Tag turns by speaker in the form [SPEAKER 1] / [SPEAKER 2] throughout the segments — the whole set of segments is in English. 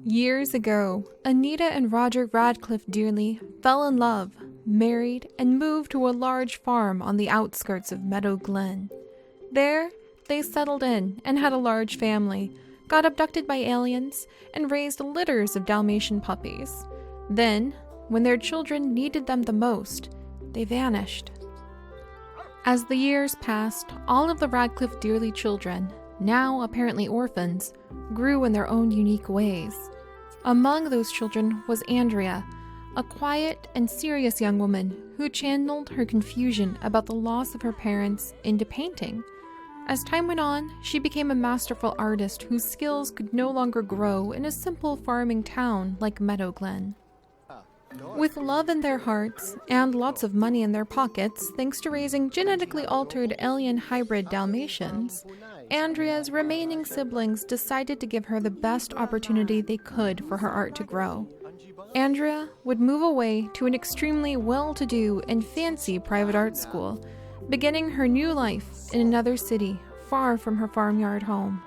[SPEAKER 1] Years ago, Anita and Roger Radcliffe Dearly fell in love, married, and moved to a large farm on the outskirts of Meadow Glen. There, they settled in and had a large family, got abducted by aliens, and raised litters of Dalmatian puppies. Then, when their children needed them the most, they vanished. As the years passed, all of the Radcliffe Dearly children, now apparently orphans, grew in their own unique ways. Among those children was Andrea, a quiet and serious young woman who channeled her confusion about the loss of her parents into painting. As time went on, she became a masterful artist whose skills could no longer grow in a simple farming town like Meadow Glen. With love in their hearts and lots of money in their pockets thanks to raising genetically altered alien hybrid Dalmatians, Andrea's remaining siblings decided to give her the best opportunity they could for her art to grow. Andrea would move away to an extremely well-to-do and fancy private art school, beginning her new life in another city far from her farmyard home.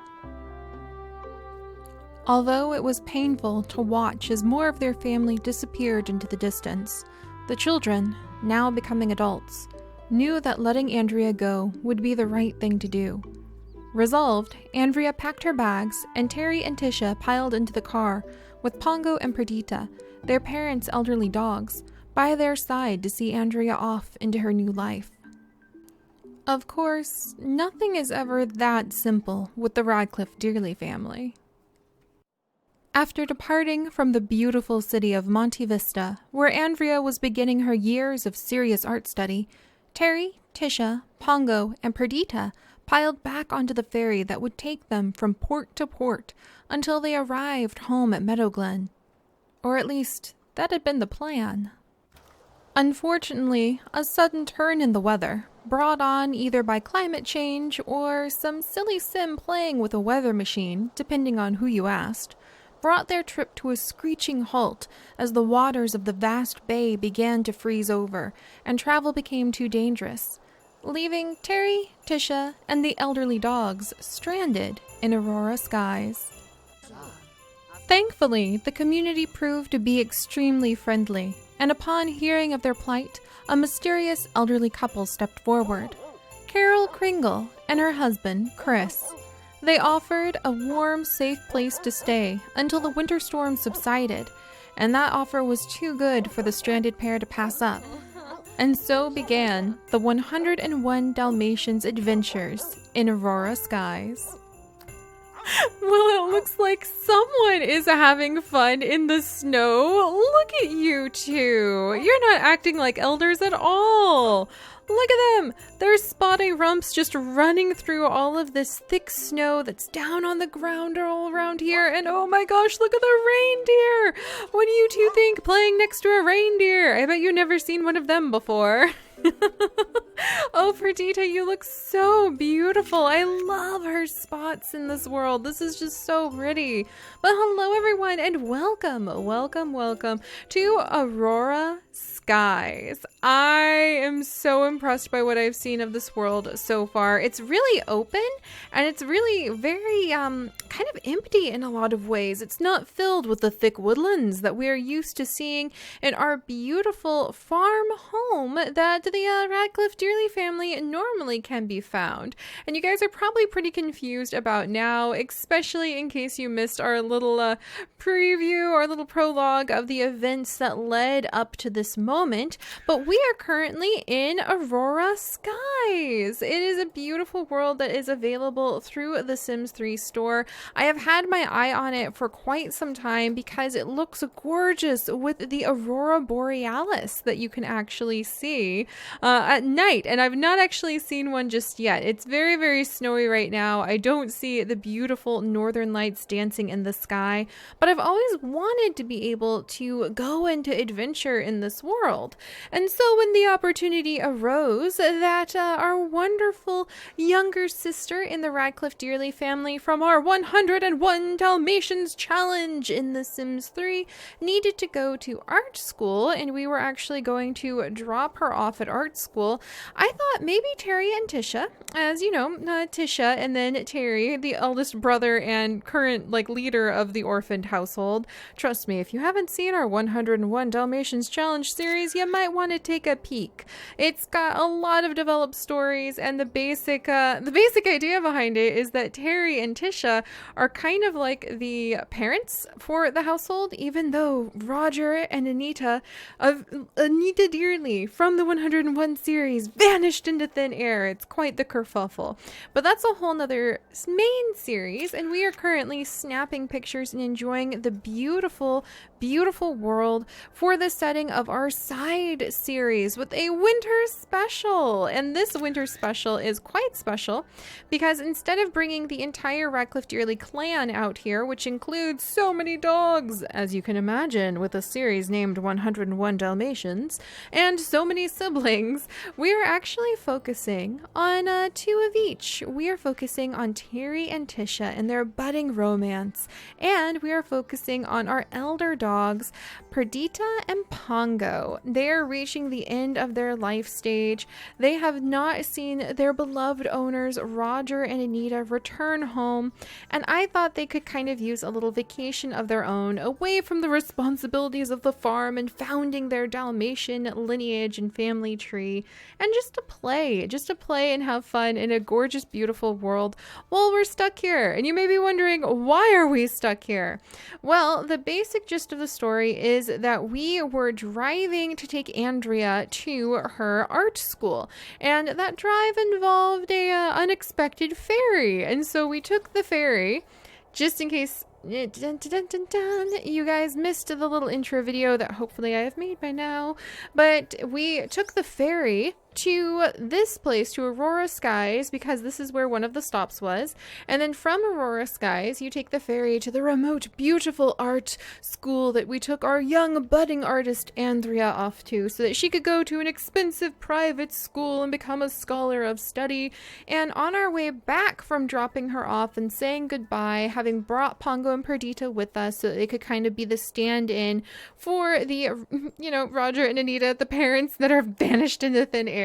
[SPEAKER 1] Although it was painful to watch as more of their family disappeared into the distance, the children, now becoming adults, knew that letting Andrea go would be the right thing to do. Resolved, Andrea packed her bags, and Terry and Tisha piled into the car with Pongo and Perdita, their parents' elderly dogs, by their side to see Andrea off into her new life. Of course, nothing is ever that simple with the Radcliffe Dearly family. After departing from the beautiful city of Monte Vista, where Andrea was beginning her years of serious art study, Terry, Tisha, Pongo, and Perdita piled back onto the ferry that would take them from port to port until they arrived home at Meadow Glen. Or at least, that had been the plan. Unfortunately, a sudden turn in the weather, brought on either by climate change or some silly sim playing with a weather machine, depending on who you asked, brought their trip to a screeching halt as the waters of the vast bay began to freeze over and travel became too dangerous, leaving Terry, Tisha, and the elderly dogs stranded in Aurora skies. Thankfully, the community proved to be extremely friendly, and upon hearing of their plight, a mysterious elderly couple stepped forward, Carol Kringle and her husband, Chris. They offered a warm, safe place to stay until the winter storm subsided, and that offer was too good for the stranded pair to pass up. And so began the 101 Dalmatians adventures in Aurora skies. Well, it looks like someone is having fun in the snow. Look at you two. You're not acting like elders at all. Look at them! Their spotty rumps just running through all of this thick snow that's down on the ground all around here. And oh my gosh, look at the reindeer! What do you two think, playing next to a reindeer? I bet you've never seen one of them before. Oh, Perdita, you look so beautiful. I love her spots in this world. This is just so pretty. But hello, everyone, and welcome to Aurora Skies. I am so impressed by what I've seen of this world so far. It's really open, and it's really very kind of empty in a lot of ways. It's not filled with the thick woodlands that we are used to seeing in our beautiful farm home that the Radcliffe Dearly family normally can be found. And you guys are probably pretty confused about now, especially in case you missed our little preview or little prologue of the events that led up to this moment. But we are currently in Aurora Skies. It is a beautiful world that is available through the Sims 3 store. I have had my eye on it for quite some time because it looks gorgeous with the Aurora Borealis that you can actually see at night, and I've not actually seen one just yet. It's very, very snowy right now. I don't see the beautiful northern lights dancing in the sky, but I've always wanted to be able to go into adventure in this world. And so when the opportunity arose that our wonderful younger sister in the Radcliffe Dearly family from our 101 Dalmatians challenge in The Sims 3 needed to go to art school, and we were actually going to drop her off at art school, I thought maybe Terry and Tisha, as you know, Tisha and then Terry, the eldest brother and current leader of the orphaned household. Trust me, if you haven't seen our 101 Dalmatians challenge series, you might want to take a peek. It's got a lot of developed stories, and the basic idea behind it is that Terry and Tisha are kind of like the parents for the household, even though Roger and Anita dearly from the 101 series vanished into thin air. It's quite the kerfuffle. But that's a whole nother main series, and we are currently snapping pictures and enjoying the beautiful, beautiful world for the setting of our side series with a winter special. And this winter special is quite special because instead of bringing the entire Radcliffe Dearly clan out here, which includes so many dogs, as you can imagine, with a series named 101 Dalmatians, and so many siblings, we are actually focusing on two of each. We are focusing on Terry and Tisha and their budding romance, and we are focusing on our elder dogs, Perdita and Pongo. They are reaching the end of their life stage. They have not seen their beloved owners, Roger and Anita, return home, and I thought they could kind of use a little vacation of their own away from the responsibilities of the farm and founding their Dalmatian lineage and family tree, and just to play and have fun in a gorgeous, beautiful world while we're stuck here. And you may be wondering, why are we stuck here? Well, the basic gist of the story is that we were driving to take Andrea to her art school, and that drive involved a unexpected ferry, and so we took the ferry just in case you guys missed the little intro video that hopefully I have made by now. But we took the ferry to this place, to Aurora Skies, because this is where one of the stops was. And then from Aurora Skies, you take the ferry to the remote, beautiful art school that we took our young budding artist Andrea off to, so that she could go to an expensive private school and become a scholar of study. And on our way back from dropping her off and saying goodbye, having brought Pongo and Perdita with us so that they could kind of be the stand-in for the, Roger and Anita, the parents that are vanished into thin air.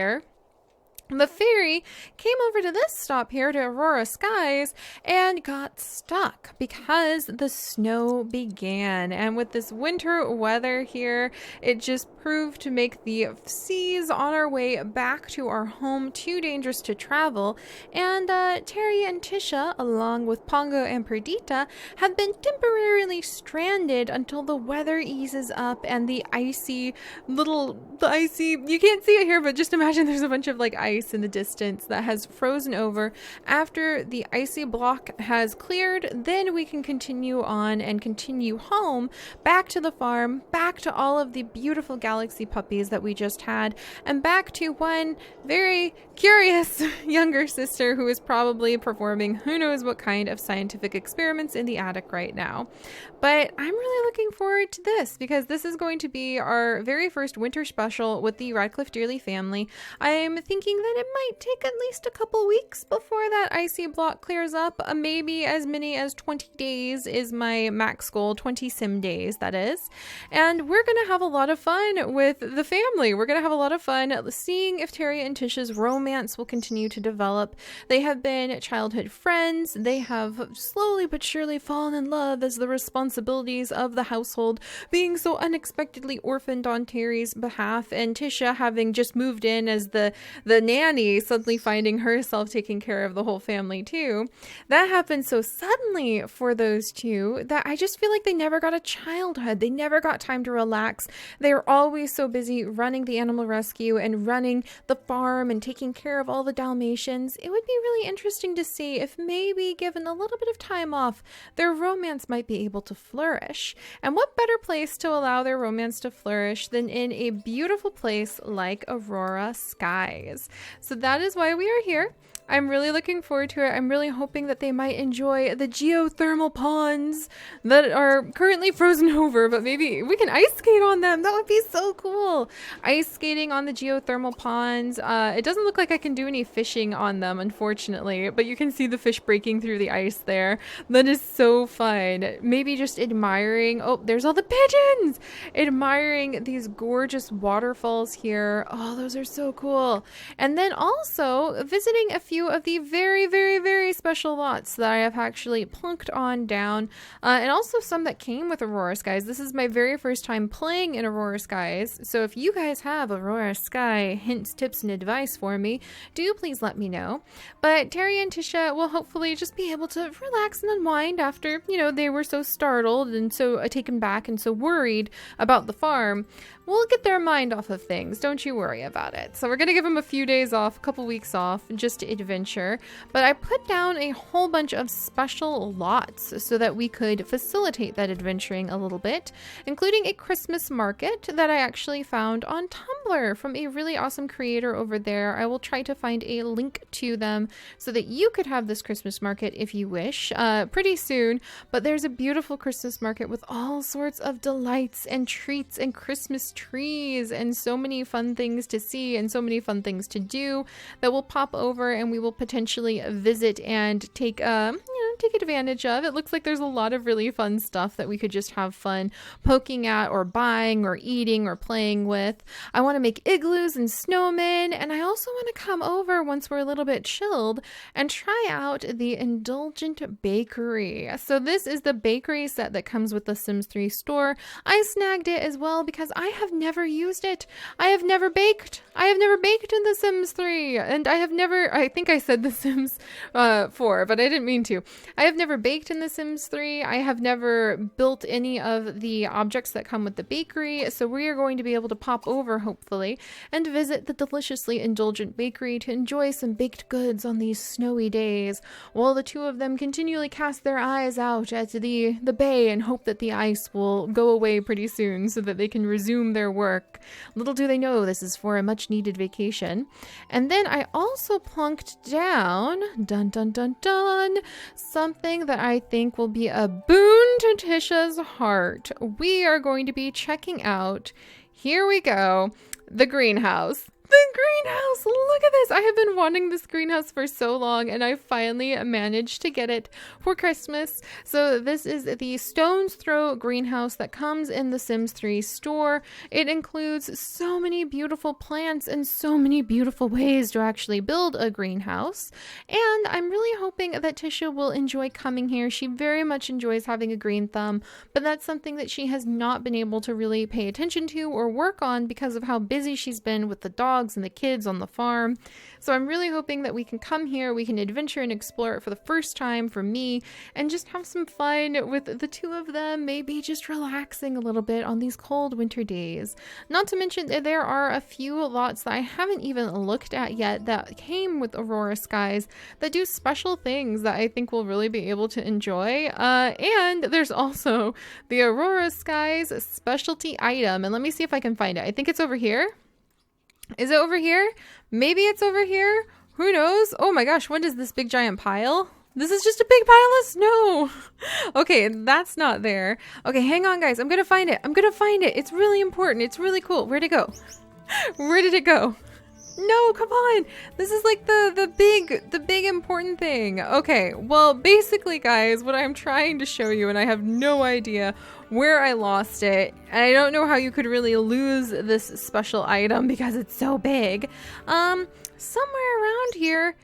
[SPEAKER 1] The ferry came over to this stop here to Aurora Skies and got stuck because the snow began. And with this winter weather here, it just proved to make the seas on our way back to our home too dangerous to travel. And Terry and Tisha, along with Pongo and Perdita, have been temporarily stranded until the weather eases up and the icy, you can't see it here, but just imagine there's a bunch of ice in the distance that has frozen over. After the icy block has cleared, then we can continue on and continue home, back to the farm, back to all of the beautiful galaxy puppies that we just had, and back to one very curious younger sister who is probably performing who knows what kind of scientific experiments in the attic right now. But I'm really looking forward to this because this is going to be our very first winter special with the Radcliffe Dearly family. I'm thinking that it might take at least a couple weeks before that icy block clears up. Maybe as many as 20 days is my max goal, 20 sim days, that is. And we're going to have a lot of fun with the family. We're going to have a lot of fun seeing if Terry and Tisha's romance will continue to develop. They have been childhood friends. They have slowly but surely fallen in love as the responsibilities of the household being so unexpectedly orphaned on Terry's behalf, and Tisha having just moved in as the nanny, suddenly finding herself taking care of the whole family too. That happened so suddenly for those two that I just feel like they never got a childhood. They never got time to relax. They were always so busy running the animal rescue and running the farm and taking care of all the Dalmatians. It would be really interesting to see if maybe given a little bit of time off, their romance might be able to flourish. And what better place to allow their romance to flourish than in a beautiful place like Aurora Skies? So that is why we are here. I'm really looking forward to it. I'm really hoping that they might enjoy the geothermal ponds that are currently frozen over, but maybe we can ice skate on them. That would be so cool. Ice skating on the geothermal ponds. It doesn't look like I can do any fishing on them, unfortunately, but you can see the fish breaking through the ice there. That is so fun. Maybe just admiring, oh, there's all the pigeons! Admiring these gorgeous waterfalls here. Oh, those are so cool. And then also visiting a few of the very, very, very special lots that I have actually plunked on down, and also some that came with Aurora Skies. This is my very first time playing in Aurora Skies, so if you guys have Aurora Sky hints, tips, and advice for me, do please let me know. But Terry and Tisha will hopefully just be able to relax and unwind after, you know, they were so startled and so taken back and so worried about the farm. We'll get their mind off of things, don't you worry about it. So we're gonna give them a few days off, a couple weeks off, just to adventure. But I put down a whole bunch of special lots so that we could facilitate that adventuring a little bit, including a Christmas market that I actually found on Tumblr from a really awesome creator over there. I will try to find a link to them so that you could have this Christmas market if you wish, pretty soon. But there's a beautiful Christmas market with all sorts of delights and treats and Christmas trees and so many fun things to see and so many fun things to do that we'll pop over and we will potentially visit and take advantage of. It looks like there's a lot of really fun stuff that we could just have fun poking at or buying or eating or playing with. I want to make igloos and snowmen, and I also want to come over once we're a little bit chilled and try out the Indulgent Bakery. So this is the bakery set that comes with the Sims 3 store. I snagged it as well because I have never used it. I have never baked. I have never baked in The Sims 3, and I think I said The Sims 4, but I didn't mean to. I have never baked in The Sims 3. I have never built any of the objects that come with the bakery, so we are going to be able to pop over, hopefully, and visit the deliciously indulgent bakery to enjoy some baked goods on these snowy days, while the two of them continually cast their eyes out at the bay and hope that the ice will go away pretty soon so that they can resume their work. Little do they know this is for a much needed vacation. And then I also plunked down, dun dun dun dun, something that I think will be a boon to Tisha's heart. We are going to be checking out, here we go, the greenhouse. The greenhouse! Look at this! I have been wanting this greenhouse for so long, and I finally managed to get it for Christmas. So this is the Stone's Throw greenhouse that comes in the Sims 3 store. It includes so many beautiful plants and so many beautiful ways to actually build a greenhouse. And I'm really hoping that Tisha will enjoy coming here. She very much enjoys having a green thumb, but that's something that she has not been able to really pay attention to or work on because of how busy she's been with the dogs and the kids on the farm. So I'm really hoping that we can come here, we can adventure and explore it for the first time for me, and just have some fun with the two of them, maybe just relaxing a little bit on these cold winter days. Not to mention that there are a few lots that I haven't even looked at yet that came with Aurora Skies that do special things that I think we'll really be able to enjoy. And there's also the Aurora Skies specialty item, and let me see if I can find it. I think it's over here. Is it over here? Maybe it's over here. Who knows? Oh my gosh, what is this big giant pile? This is just a big pile of snow. Okay, that's not there. Okay, hang on guys. I'm gonna find it. It's really important. It's really cool. Where'd it go? Where did it go? No, come on. This is like the big important thing. Okay, well, basically, guys, what I'm trying to show you, and I have no idea where I lost it, and I don't know how you could really lose this special item because it's so big. Somewhere around here,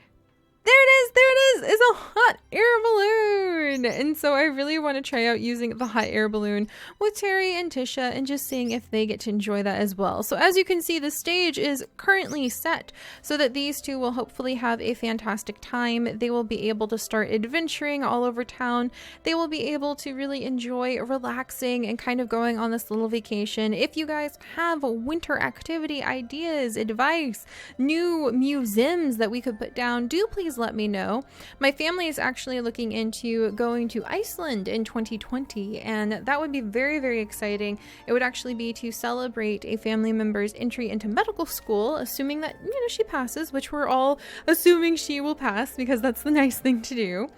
[SPEAKER 1] there it is, it's a hot air balloon. And so I really want to try out using the hot air balloon with Terry and Tisha and just seeing if they get to enjoy that as well. So as you can see, the stage is currently set so that these two will hopefully have a fantastic time. They will be able to start adventuring all over town. They will be able to really enjoy relaxing and kind of going on this little vacation. If you guys have winter activity ideas, advice, new museums that we could put down, do please please let me know. My family is actually looking into going to Iceland in 2020, and that would be very, very exciting. It would actually be to celebrate a family member's entry into medical school, assuming that, she passes, which we're all assuming she will pass because that's the nice thing to do.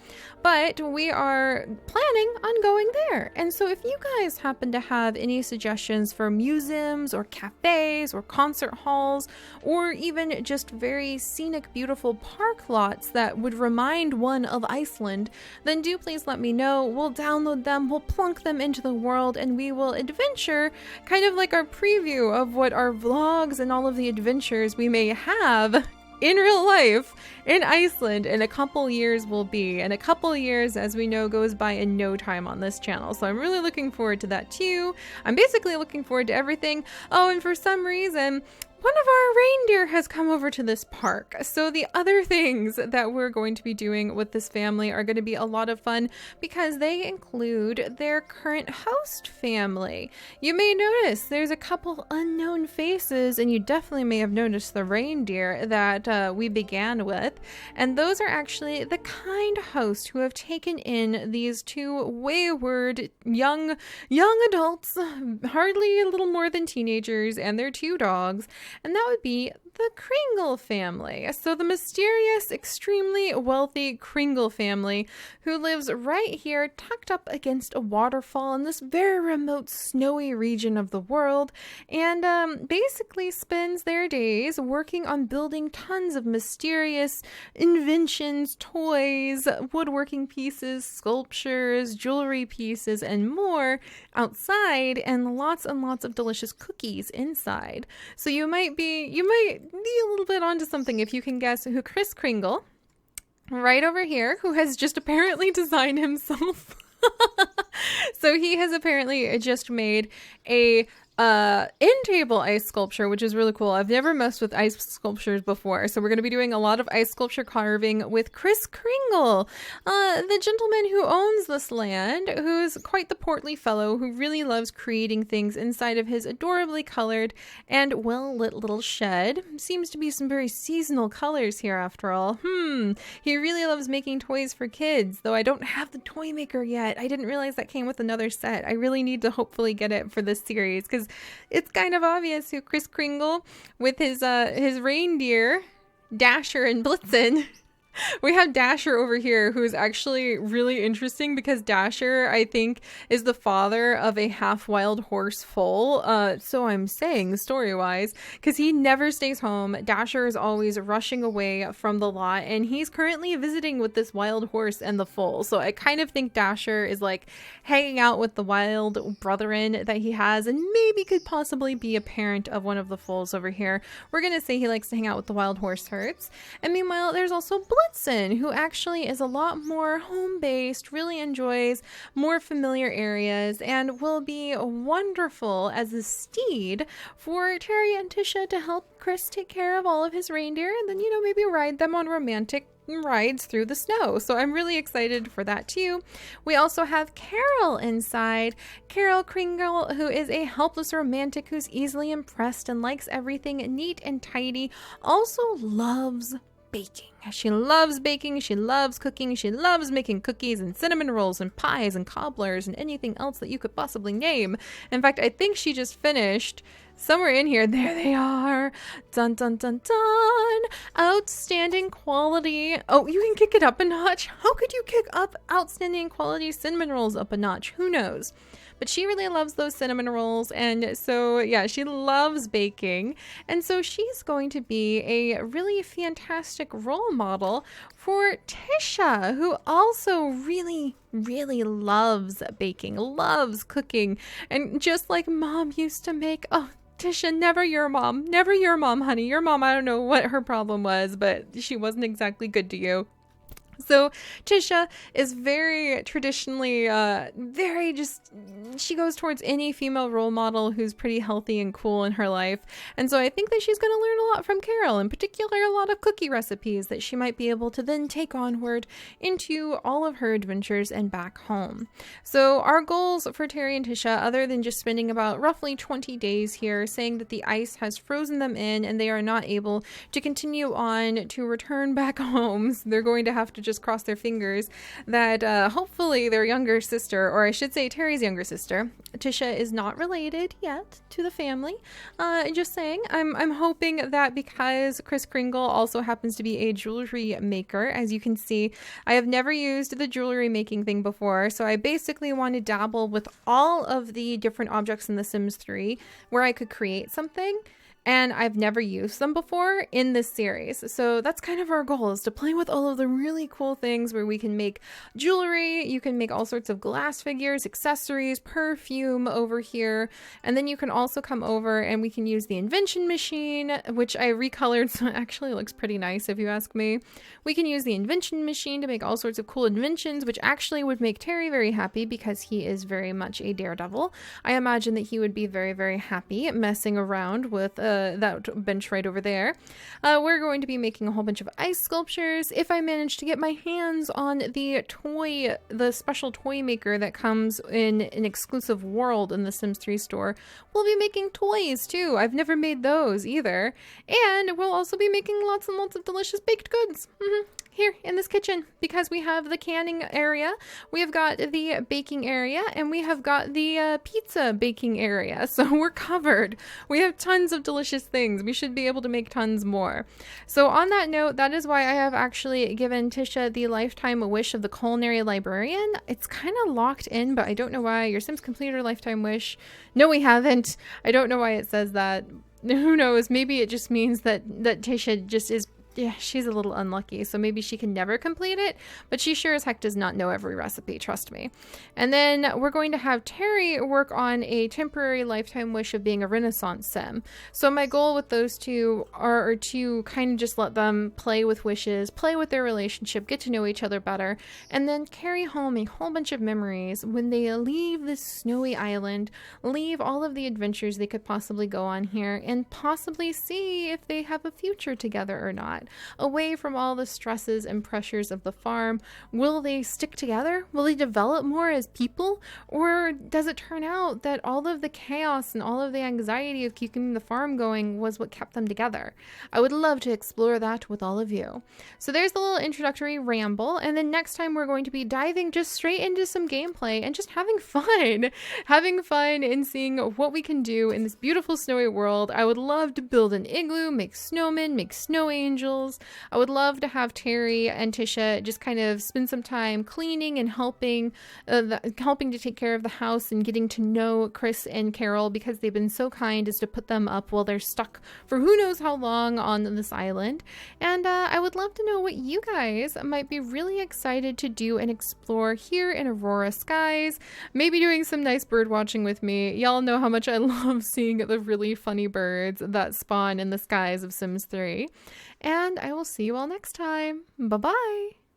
[SPEAKER 1] But we are planning on going there. And so if you guys happen to have any suggestions for museums or cafes or concert halls, or even just very scenic, beautiful park lots that would remind one of Iceland, then do please let me know. We'll download them, we'll plunk them into the world, and we will adventure, kind of like our preview of what our vlogs and all of the adventures we may have in real life in Iceland in a couple years will be. And a couple years, as we know, goes by in no time on this channel. So I'm really looking forward to that too. I'm basically looking forward to everything. Oh, and for some reason, one of our reindeer has come over to this park. So the other things that we're going to be doing with this family are going to be a lot of fun because they include their current host family. You may notice there's a couple unknown faces, and you definitely may have noticed the reindeer that we began with. And those are actually the kind hosts who have taken in these two wayward young adults, hardly a little more than teenagers, and their two dogs. And that would be the Kringle family. So the mysterious, extremely wealthy Kringle family who lives right here tucked up against a waterfall in this very remote snowy region of the world, and basically spends their days working on building tons of mysterious inventions, toys, woodworking pieces, sculptures, jewelry pieces, and more outside, and lots of delicious cookies inside. So you might be a little bit onto something if you can guess who Kris Kringle, right over here, who has just apparently designed himself. So he has apparently just made a in-table ice sculpture, which is really cool. I've never messed with ice sculptures before, so we're going to be doing a lot of ice sculpture carving with Kris Kringle, the gentleman who owns this land, who's quite the portly fellow who really loves creating things inside of his adorably colored and well-lit little shed. Seems to be some very seasonal colors here after all. He really loves making toys for kids, though I don't have the toy maker yet. I didn't realize that came with another set. I really need to hopefully get it for this series, because it's kind of obvious who Kris Kringle with his reindeer, Dasher and Blitzen. We have Dasher over here, who is actually really interesting because Dasher, I think, is the father of a half-wild horse foal. So I'm saying, story-wise, because he never stays home. Dasher is always rushing away from the lot, and he's currently visiting with this wild horse and the foal. So I kind of think Dasher is like hanging out with the wild brethren that he has, and maybe could possibly be a parent of one of the foals over here. We're going to say he likes to hang out with the wild horse herds. And meanwhile, there's also Blitzen, who actually is a lot more home-based, really enjoys more familiar areas, and will be wonderful as a steed for Terry and Tisha to help Kris take care of all of his reindeer, and then, maybe ride them on romantic rides through the snow. So I'm really excited for that too. We also have Carol inside. Carol Kringle, who is a helpless romantic who's easily impressed and likes everything neat and tidy, also loves baking. She loves baking, she loves cooking, she loves making cookies and cinnamon rolls and pies and cobblers and anything else that you could possibly name. In fact, I think she just finished somewhere in here. There they are. Dun dun dun dun. Outstanding quality. Oh, you can kick it up a notch. How could you kick up outstanding quality cinnamon rolls up a notch? Who knows? But she really loves those cinnamon rolls, and so yeah, she loves baking, and so she's going to be a really fantastic role model for Tisha, who also really loves baking, loves cooking, and just like Mom used to make. Oh, Tisha, never your mom, honey. Your mom, I don't know what her problem was, but she wasn't exactly good to you. So Tisha is very traditionally, she goes towards any female role model who's pretty healthy and cool in her life. And so I think that she's going to learn a lot from Carol, in particular, a lot of cookie recipes that she might be able to then take onward into all of her adventures and back home. So our goals for Terry and Tisha, other than just spending about roughly 20 days here, saying that the ice has frozen them in and they are not able to continue on to return back home. So they're going to have to just cross their fingers that hopefully their younger sister, or I should say Terry's younger sister, Tisha, is not related yet to the family. Just saying, I'm hoping that because Kris Kringle also happens to be a jewelry maker, as you can see, I have never used the jewelry making thing before, so I basically want to dabble with all of the different objects in The Sims 3 where I could create something. And I've never used them before in this series. So that's kind of our goal, is to play with all of the really cool things where we can make jewelry, you can make all sorts of glass figures, accessories, perfume over here. And then you can also come over and we can use the invention machine, which I recolored, so it actually looks pretty nice if you ask me. We can use the invention machine to make all sorts of cool inventions, which actually would make Terry very happy because he is very much a daredevil. I imagine that he would be very, very happy messing around with that bench right over there. We're going to be making a whole bunch of ice sculptures. If I manage to get my hands on the special toy maker that comes in an exclusive world in the Sims 3 store, we'll be making toys too. I've never made those either. And we'll also be making lots and lots of delicious baked goods. Here in this kitchen, because we have the canning area, we have got the baking area, and we have got the pizza baking area. So we're covered. We have tons of delicious things. We should be able to make tons more. So on that note, that is why I have actually given Tisha the lifetime wish of the culinary librarian. It's kind of locked in, but I don't know why. Your Sims complete her lifetime wish. No, we haven't. I don't know why it says that. Who knows? Maybe it just means that Tisha just is, yeah, she's a little unlucky, so maybe she can never complete it, but she sure as heck does not know every recipe, trust me. And then we're going to have Terry work on a temporary lifetime wish of being a Renaissance sim. So my goal with those two are to kind of just let them play with wishes, play with their relationship, get to know each other better, and then carry home a whole bunch of memories when they leave this snowy island, leave all of the adventures they could possibly go on here, and possibly see if they have a future together or not. Away from all the stresses and pressures of the farm. Will they stick together? Will they develop more as people? Or does it turn out that all of the chaos and all of the anxiety of keeping the farm going was what kept them together? I would love to explore that with all of you. So there's the little introductory ramble, and then next time we're going to be diving just straight into some gameplay and just having fun. Having fun and seeing what we can do in this beautiful snowy world. I would love to build an igloo, make snowmen, make snow angels. I would love to have Terry and Tisha just kind of spend some time cleaning and helping to take care of the house and getting to know Kris and Carol, because they've been so kind as to put them up while they're stuck for who knows how long on this island. And I would love to know what you guys might be really excited to do and explore here in Aurora skies. Maybe doing some nice bird watching with me. Y'all know how much I love seeing the really funny birds that spawn in the skies of Sims 3. And I will see you all next time. Bye-bye.